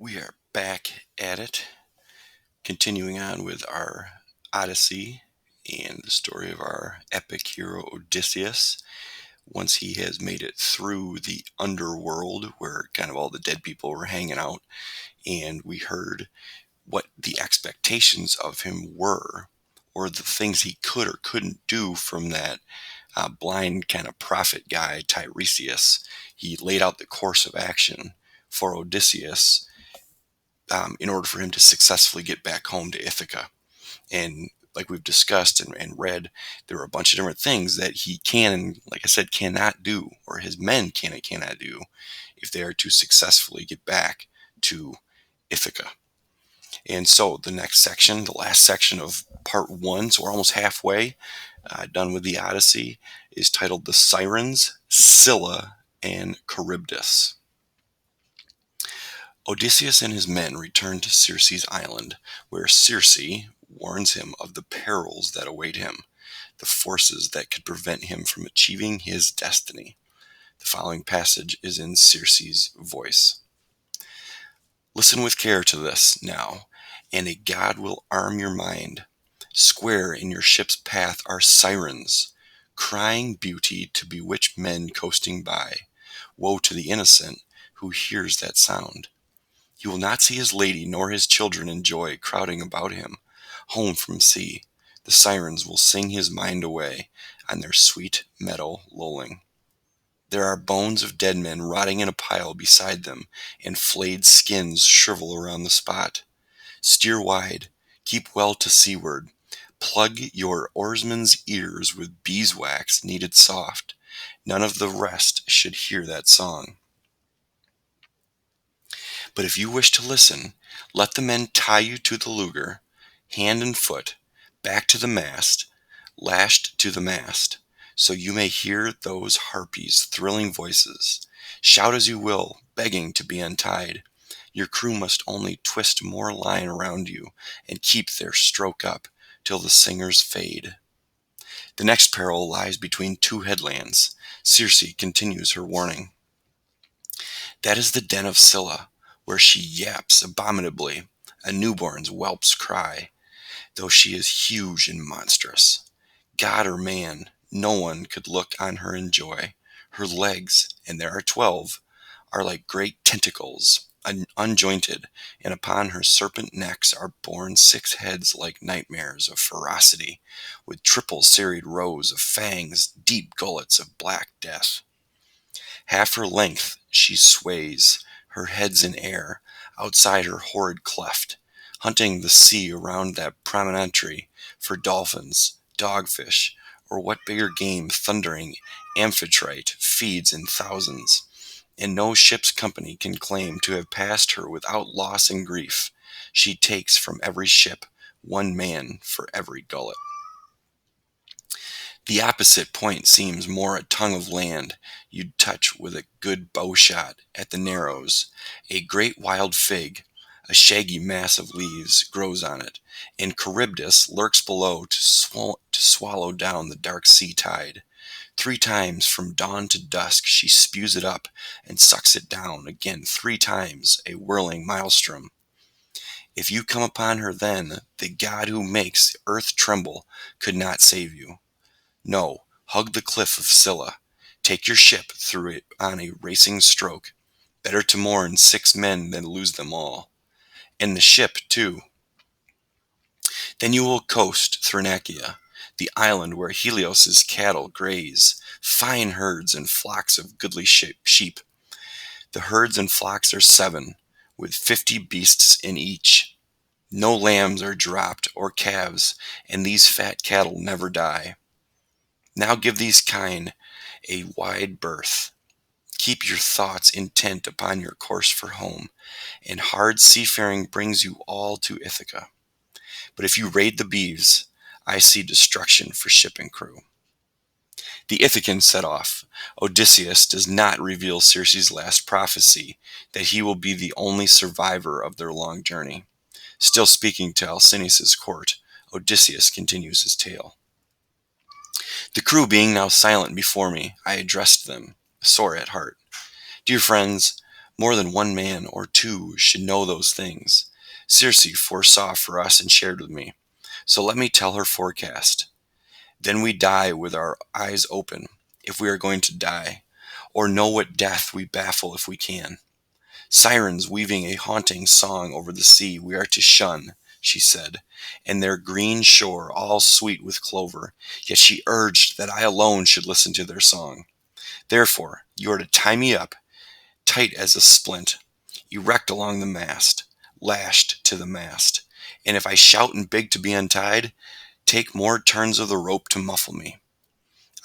We are back at it, continuing on with our Odyssey and the story of our epic hero Odysseus. Once he has made it through the underworld where kind of all the dead people were hanging out, and we heard what the expectations of him were, or the things he could or couldn't do from that blind kind of prophet guy, Tiresias. He laid out the course of action for Odysseus in order for him to successfully get back home to Ithaca. And like we've discussed and read, there are a bunch of different things that he can, like I said, cannot do, or his men cannot do, if they are to successfully get back to Ithaca. And so the next section, the last section of part one, so we're almost halfway done with the Odyssey, is titled The Sirens, Scylla, and Charybdis. Odysseus and his men return to Circe's island, where Circe warns him of the perils that await him, the forces that could prevent him from achieving his destiny. The following passage is in Circe's voice. Listen with care to this now, and a god will arm your mind. Square in your ship's path are sirens, crying beauty to bewitch men coasting by. Woe to the innocent who hears that sound. He will not see his lady nor his children in joy crowding about him. Home from sea, the sirens will sing his mind away on their sweet meadow lulling. There are bones of dead men rotting in a pile beside them, and flayed skins shrivel around the spot. Steer wide, keep well to seaward. Plug your oarsmen's ears with beeswax kneaded soft. None of the rest should hear that song. But if you wish to listen, let the men tie you to the lugger, hand and foot, back to the mast, lashed to the mast, so you may hear those harpies' thrilling voices. Shout as you will, begging to be untied. Your crew must only twist more line around you and keep their stroke up till the singers fade. The next peril lies between two headlands. Circe continues her warning. That is the den of Scylla, where she yaps abominably, a newborn's whelp's cry, though she is huge and monstrous. God or man, no one could look on her in joy. Her legs, and there are 12, are like great tentacles, unjointed, and upon her serpent necks are borne 6 heads like nightmares of ferocity, with triple serried rows of fangs, deep gullets of black death. Half her length she sways, her head's in air, outside her horrid cleft, hunting the sea around that promontory for dolphins, dogfish, or what bigger game thundering amphitrite feeds in thousands. And no ship's company can claim to have passed her without loss and grief. She takes from every ship 1 man for every gullet. The opposite point seems more a tongue of land you'd touch with a good bow shot at the Narrows. A great wild fig, a shaggy mass of leaves, grows on it, and Charybdis lurks below to swallow down the dark sea tide. 3 times from dawn to dusk she spews it up and sucks it down again 3 times, a whirling maelstrom. If you come upon her then, the God who makes the earth tremble could not save you. No, hug the cliff of Scylla. Take your ship through it on a racing stroke. Better to mourn 6 men than lose them all. And the ship, too. Then you will coast Thrinacia, the island where Helios's cattle graze, fine herds and flocks of goodly sheep. The herds and flocks are 7, with 50 beasts in each. No lambs are dropped or calves, and these fat cattle never die. Now give these kine a wide berth. Keep your thoughts intent upon your course for home, and hard seafaring brings you all to Ithaca. But if you raid the beeves, I see destruction for ship and crew. The Ithacans set off. Odysseus does not reveal Circe's last prophecy, that he will be the only survivor of their long journey. Still speaking to Alcinous's court, Odysseus continues his tale. The crew being now silent before me, I addressed them, sore at heart. Dear friends, More than one man or two should know those things. Circe foresaw for us and shared with me. So let me tell her forecast. Then we die with our eyes open, if we are going to die, or know what death we baffle if we can. Sirens weaving a haunting song over the sea we are to shun, she said, and their green shore all sweet with clover, yet she urged that I alone should listen to their song. Therefore, you are to tie me up, tight as a splint, erect along the mast, lashed to the mast, and if I shout and beg to be untied, take more turns of the rope to muffle me.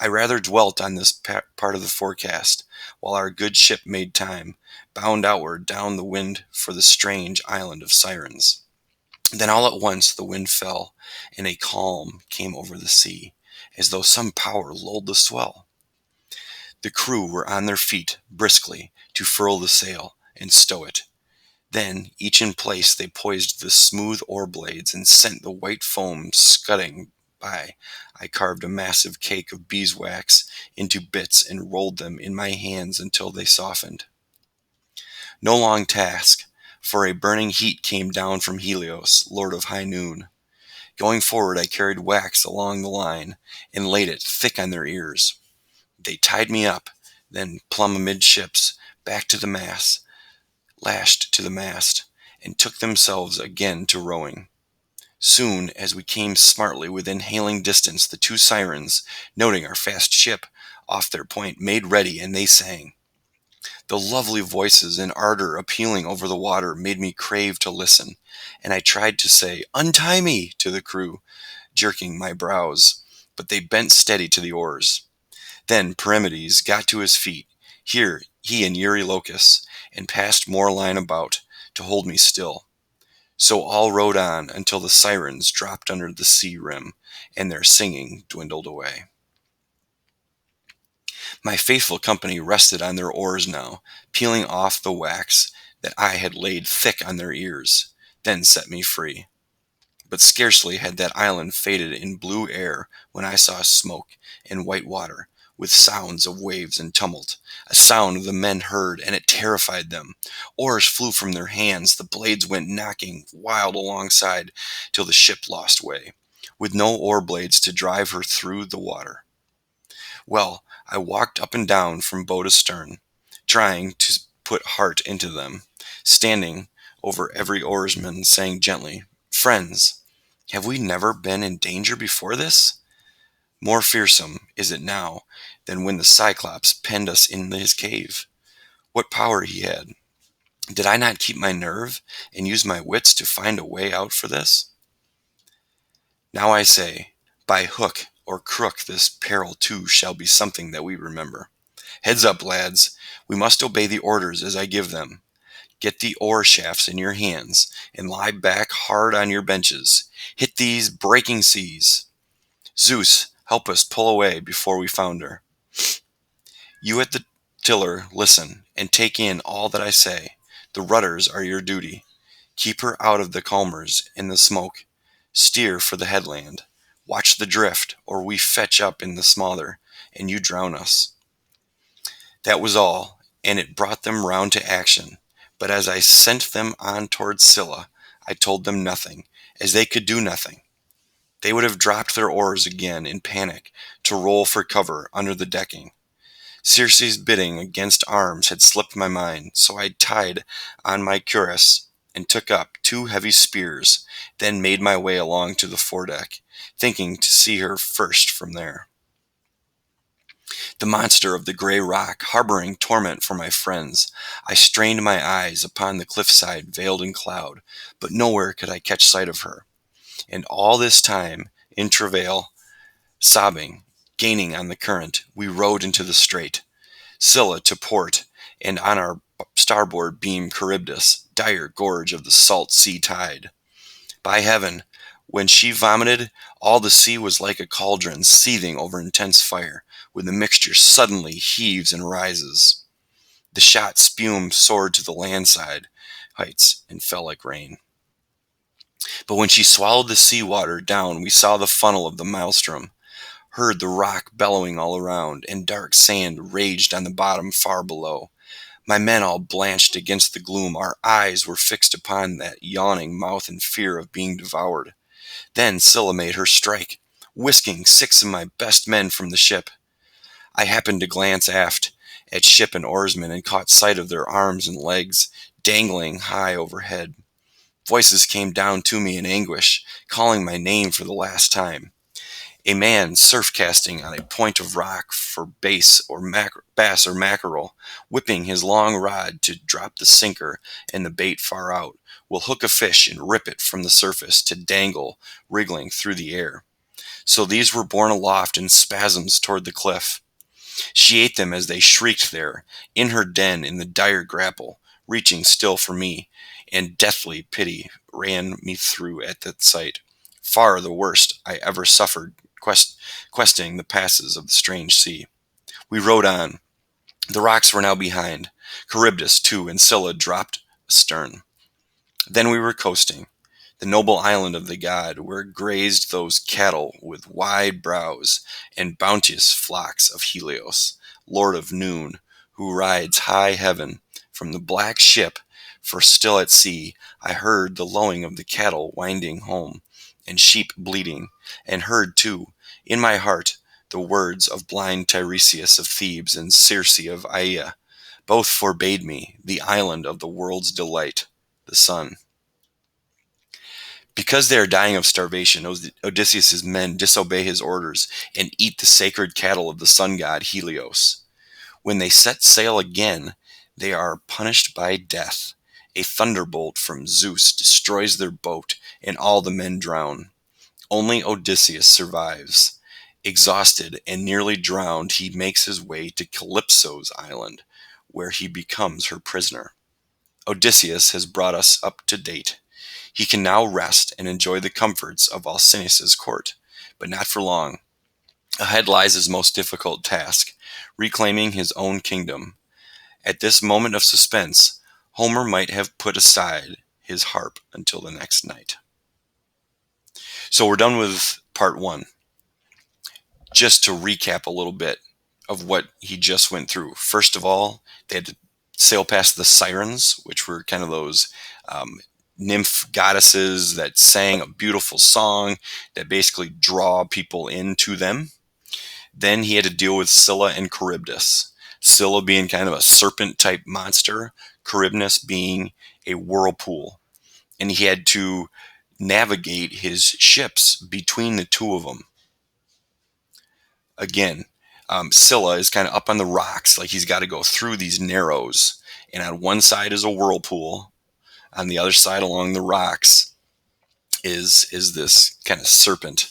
I rather dwelt on this part of the forecast, while our good ship made time, bound outward down the wind for the strange island of Sirens. Then all at once the wind fell, and a calm came over the sea, as though some power lulled the swell. The crew were on their feet briskly to furl the sail and stow it. Then, each in place, they poised the smooth oar blades and sent the white foam scudding by. I carved a massive cake of beeswax into bits and rolled them in my hands until they softened. No long task, for a burning heat came down from Helios, lord of high noon. Going forward, I carried wax along the line and laid it thick on their ears. They tied me up, then plumb amidships, back to the mast, lashed to the mast, and took themselves again to rowing. Soon as we came smartly within hailing distance, the two sirens, noting our fast ship off their point, made ready, and they sang. The lovely voices and ardor appealing over the water made me crave to listen, and I tried to say, "Untie me!" to the crew, jerking my brows, but they bent steady to the oars. Then Perimedes got to his feet, here he and Eurylochus, and passed more line about, to hold me still. So all rowed on until the sirens dropped under the sea rim, and their singing dwindled away. My faithful company rested on their oars now, peeling off the wax that I had laid thick on their ears, then set me free. But scarcely had that island faded in blue air when I saw smoke and white water, with sounds of waves and tumult. A sound the men heard, and it terrified them. Oars flew from their hands, the blades went knocking wild alongside, till the ship lost way, with no oar blades to drive her through the water. Well, I walked up and down from bow to stern, trying to put heart into them, standing over every oarsman, saying gently, "Friends, have we never been in danger before this? More fearsome is it now than when the Cyclops penned us in his cave. What power he had! Did I not keep my nerve and use my wits to find a way out for this? Now I say, by hook or crook this peril too shall be something that we remember. Heads up, lads, we must obey the orders as I give them. Get the oar shafts in your hands, and lie back hard on your benches. Hit these breaking seas. Zeus, help us pull away before we founder. You at the tiller, listen, and take in all that I say. The rudders are your duty. Keep her out of the calmers and the smoke. Steer for the headland. Watch the drift, or we fetch up in the smother, and you drown us." That was all, and it brought them round to action. But as I sent them on towards Scylla, I told them nothing, as they could do nothing. They would have dropped their oars again in panic to roll for cover under the decking. Circe's bidding against arms had slipped my mind, so I tied on my cuirass and took up 2 heavy spears, then made my way along to the foredeck, thinking to see her first from there. The monster of the gray rock, harboring torment for my friends, I strained my eyes upon the cliffside veiled in cloud, but nowhere could I catch sight of her. And all this time, in travail, sobbing, gaining on the current, we rowed into the strait, Scylla to port, and on our starboard beam Charybdis, dire gorge of the salt sea tide. By heaven, when she vomited, all the sea was like a cauldron seething over intense fire, when the mixture suddenly heaves and rises. The shot spume soared to the landside heights and fell like rain. But when she swallowed the sea water down, we saw the funnel of the maelstrom, heard the rock bellowing all around, and dark sand raged on the bottom far below. My men all blanched against the gloom. Our eyes were fixed upon that yawning mouth in fear of being devoured. Then Scylla made her strike, whisking 6 of my best men from the ship. I happened to glance aft at ship and oarsmen and caught sight of their arms and legs dangling high overhead. Voices came down to me in anguish, calling my name for the last time. A man surf casting on a point of rock for bass or mackerel, whipping his long rod to drop the sinker and the bait far out, will hook a fish and rip it from the surface to dangle, wriggling through the air. So these were borne aloft in spasms toward the cliff. She ate them as they shrieked there, in her den in the dire grapple, reaching still for me, and deathly pity ran me through at that sight. Far the worst I ever suffered questing the passes of the strange sea. We rowed on. The rocks were now behind. Charybdis, too, and Scylla dropped astern. Then we were coasting. The noble island of the god, where grazed those cattle with wide brows and bounteous flocks of Helios, lord of noon, who rides high heaven from the black ship, for still at sea I heard the lowing of the cattle winding home, and sheep bleating, and heard, too, in my heart, the words of blind Tiresias of Thebes and Circe of Aea. Both forbade me the island of the world's delight, the sun. Because they are dying of starvation, Odysseus' men disobey his orders and eat the sacred cattle of the sun god Helios. When they set sail again, they are punished by death. A thunderbolt from Zeus destroys their boat, and all the men drown. Only Odysseus survives. Exhausted and nearly drowned, he makes his way to Calypso's island, where he becomes her prisoner. Odysseus has brought us up to date. He can now rest and enjoy the comforts of Alcinous's court, but not for long. Ahead lies his most difficult task, reclaiming his own kingdom. At this moment of suspense, Homer might have put aside his harp until the next night. So we're done with part 1. Just to recap a little bit of what he just went through. First of all, they had to sail past the Sirens, which were kind of those nymph goddesses that sang a beautiful song that basically draw people into them. Then he had to deal with Scylla and Charybdis. Scylla being kind of a serpent type monster, Charybdis being a whirlpool. And he had to navigate his ships between the two of them. Again, Scylla is kind of up on the rocks, like he's got to go through these narrows. And on one side is a whirlpool. On the other side along the rocks is this kind of serpent,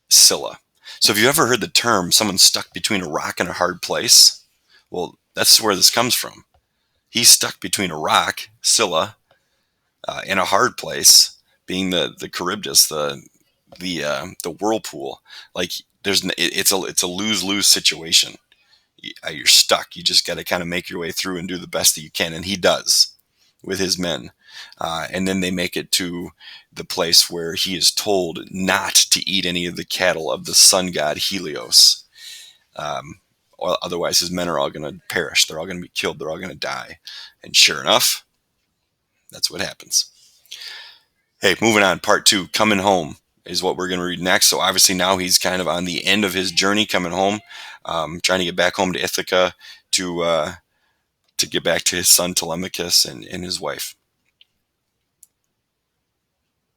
Scylla. So have you ever heard the term someone stuck between a rock and a hard place? Well, that's where this comes from. He's stuck between a rock, Scylla, and a hard place, being the Charybdis, the whirlpool. Like it's a lose-lose situation. You're stuck. You just got to kind of make your way through and do the best that you can, and he does with his men. And then they make it to the place where he is told not to eat any of the cattle of the sun god Helios. Or otherwise his men are all going to perish. They're all going to be killed. They're all going to die. And sure enough, that's what happens. Hey, moving on. Part 2, coming home, is what we're going to read next. So obviously now he's kind of on the end of his journey coming home, trying to get back home to Ithaca to get back to his son Telemachus and his wife.